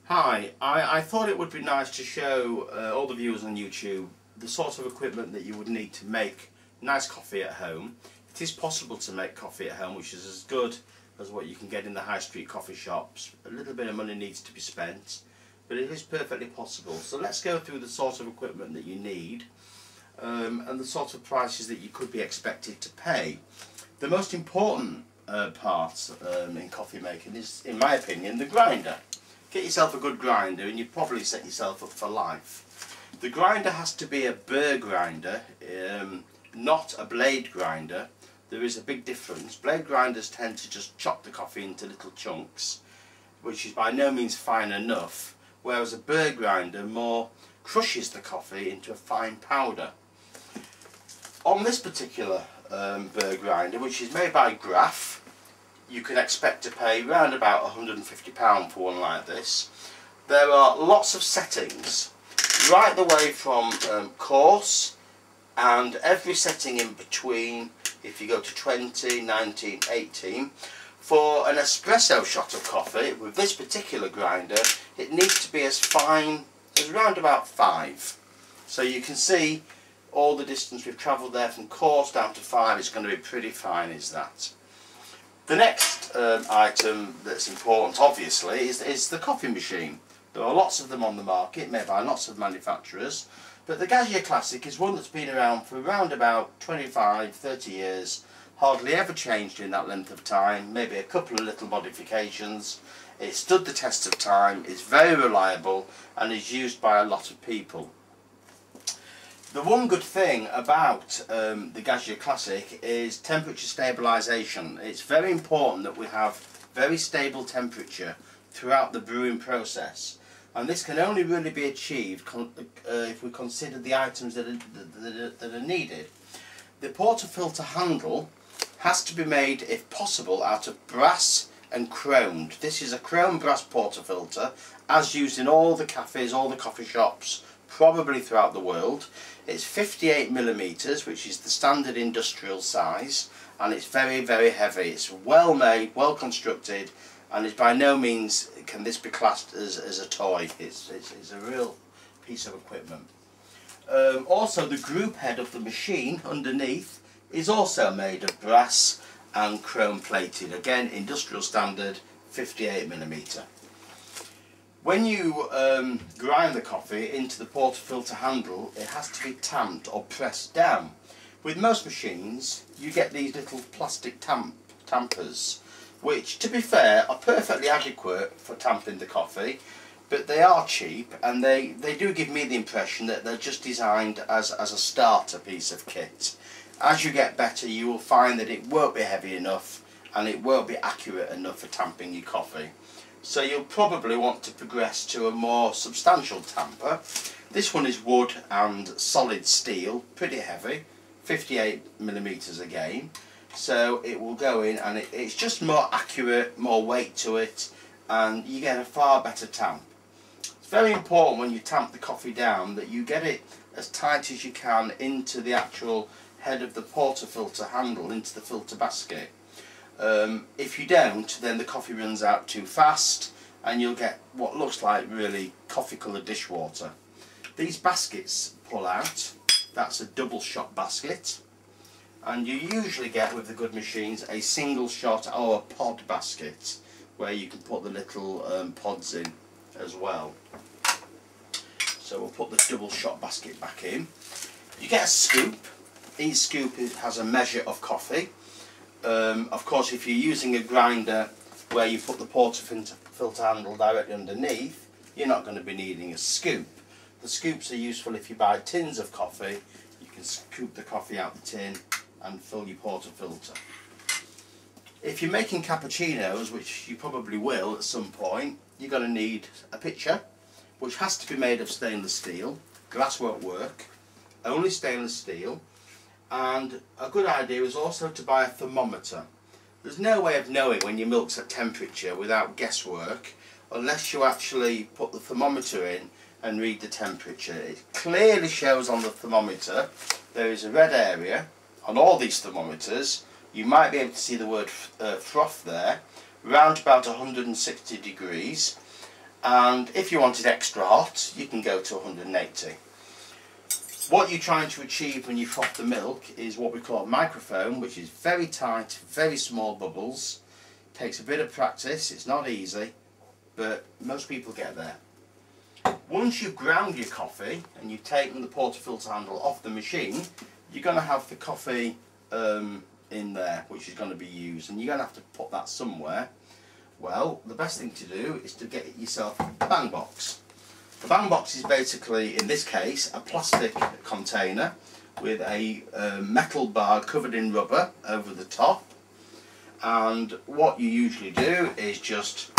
Hi, I thought it would be nice to show all the viewers on YouTube the sort of equipment that you would need to make nice coffee at home. It is possible to make coffee at home, which is as good as what you can get in the high street coffee shops. A little bit of money needs to be spent, but it is perfectly possible. So let's go through the sort of equipment that you need and the sort of prices that you could be expected to pay. The most important part in coffee making is, in my opinion, the grinder. Get yourself a good grinder and you've probably set yourself up for life. The grinder has to be a burr grinder, not a blade grinder. There is a big difference. Blade grinders tend to just chop the coffee into little chunks, which is by no means fine enough, whereas a burr grinder more crushes the coffee into a fine powder. On this particular burr grinder, which is made by Graf, you can expect to pay around about £150 for one like this. There are lots of settings, right the way from coarse and every setting in between. If you go to 20, 19, 18, for an espresso shot of coffee with this particular grinder, it needs to be as fine as around about 5. So you can see all the distance we've travelled there from coarse down to 5. It's going to be pretty fine, is that. The next item that's important, obviously, is the coffee machine. There are lots of them on the market, made by lots of manufacturers, but the Gaggia Classic is one that's been around for around about 25-30 years, hardly ever changed in that length of time, maybe a couple of little modifications. It stood the test of time, it's very reliable, and is used by a lot of people. The one good thing about the Gaggia Classic is temperature stabilisation. It's very important that we have very stable temperature throughout the brewing process, and this can only really be achieved if we consider the items that are needed. The portafilter handle has to be made, if possible, out of brass and chromed. This is a chrome brass portafilter, as used in all the cafes, all the coffee shops, probably throughout the world. It's 58mm, which is the standard industrial size, and it's very, very heavy. It's well made, well constructed, and it's by no means can this be classed as a toy. It's a real piece of equipment. Also, the group head of the machine underneath is also made of brass and chrome plated. Again, industrial standard, 58mm. When you grind the coffee into the portafilter handle, it has to be tamped or pressed down. With most machines, you get these little plastic tampers, which, to be fair, are perfectly adequate for tamping the coffee, but they are cheap, and they do give me the impression that they're just designed as a starter piece of kit. As you get better, you will find that it won't be heavy enough, and it won't be accurate enough for tamping your coffee. So you'll probably want to progress to a more substantial tamper. This one is wood and solid steel, pretty heavy, 58mm again. So it will go in, and it's just more accurate, more weight to it, and you get a far better tamp. It's very important when you tamp the coffee down that you get it as tight as you can into the actual head of the portafilter handle, into the filter basket. If you don't, then the coffee runs out too fast and you'll get what looks like really coffee coloured dishwater. These baskets pull out. That's a double shot basket, and you usually get, with the good machines, a single shot or a pod basket where you can put the little pods in as well. So we'll put the double shot basket back in. You get a scoop. Each scoop has a measure of coffee. Of course, if you're using a grinder where you put the portafilter handle directly underneath, you're not going to be needing a scoop. The scoops are useful if you buy tins of coffee. You can scoop the coffee out the tin and fill your portafilter. If you're making cappuccinos, which you probably will at some point, you're going to need a pitcher, which has to be made of stainless steel. Glass won't work, only stainless steel. And a good idea is also to buy a thermometer. There's no way of knowing when your milk's at temperature without guesswork, unless you actually put the thermometer in and read the temperature. It clearly shows on the thermometer there is a red area on all these thermometers. You might be able to see the word froth there, round about 160 degrees, and if you want it extra hot you can go to 180. What you're trying to achieve when you froth the milk is what we call a microfoam, which is very tight, very small bubbles. It takes a bit of practice, it's not easy, but most people get there. Once you've ground your coffee and you've taken the portafilter handle off the machine, you're going to have the coffee in there, which is going to be used, and you're going to have to put that somewhere. Well, the best thing to do is to get yourself a bang box. The bang box is basically, in this case, a plastic container with a metal bar covered in rubber over the top, and what you usually do is just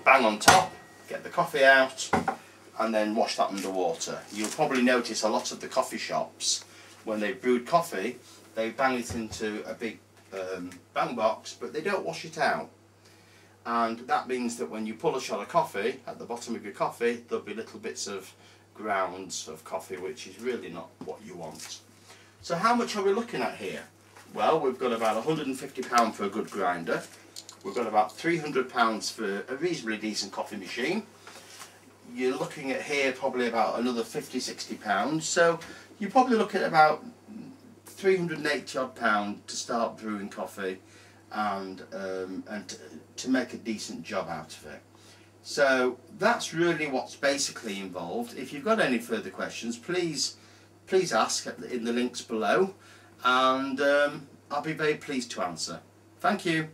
bang on top, get the coffee out, and then wash that under water. You'll probably notice a lot of the coffee shops, when they've brewed coffee, they bang it into a big bang box, but they don't wash it out. And that means that when you pull a shot of coffee, at the bottom of your coffee, there'll be little bits of grounds of coffee, which is really not what you want. So how much are we looking at here? Well, we've got about £150 for a good grinder. We've got about £300 for a reasonably decent coffee machine. You're looking at here probably about another £50–60. So you're probably looking at about £380 odd to start brewing coffee and to make a decent job out of it. So that's really what's basically involved. If you've got any further questions, please ask in the links below, and I'll be very pleased to answer. Thank you.